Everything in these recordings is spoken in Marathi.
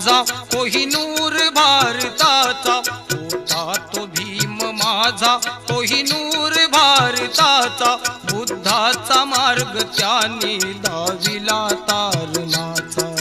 माझा कोहिनूर भारताचा, होता तो भीम माझा कोहिनूर भारताचा, बुद्धाचा मार्ग त्याने दाविला तारणाचा।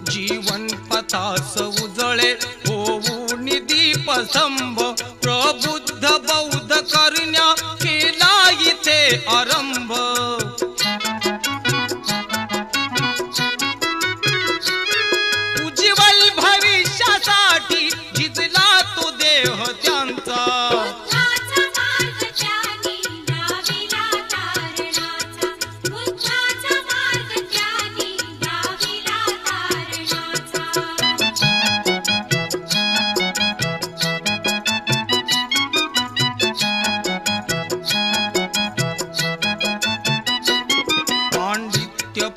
जीवन पथास उजळे होऊन दीपस्तंभ, प्रबुद्ध बौद्ध करण्या केला इथे आरंभ। उज्ज्वल भविष्यासाठी झिजला तो देह त्यांचा।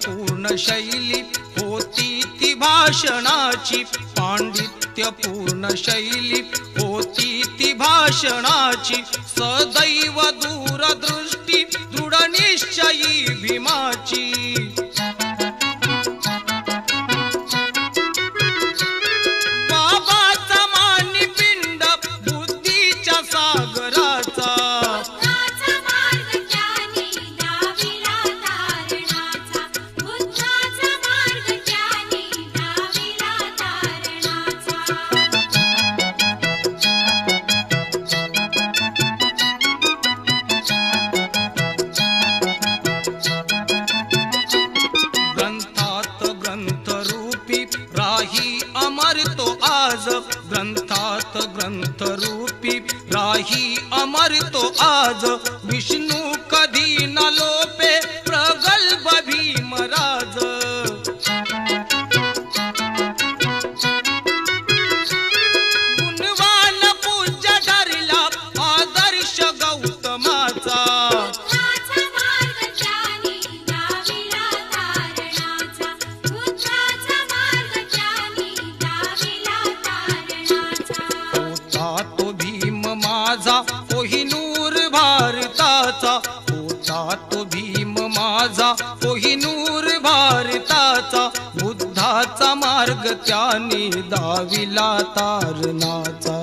पूर्ण शैली होती ती भाषणाची, पांडित्यपूर्ण शैली होती ती भाषणाची, सदैव दूरदृष्टी दृढ निश्चयी भीमाची। बाबाचा मानिपिंड बुद्धीच्या सागराचा, अमर तो आज ग्रंथात ग्रंथ रूपी राही अमर तो आज, विष्णू कधी न लोपे प्रगल्भ भीमराज। गुणवान पूज्य ठरला आदर्श गौतमाचा, माझा कोहिनूर भारताचा, होता तो भीम माझा कोहिनूर भारताचा, बुद्धाचा मार्ग त्याने दाविला तारणाचा।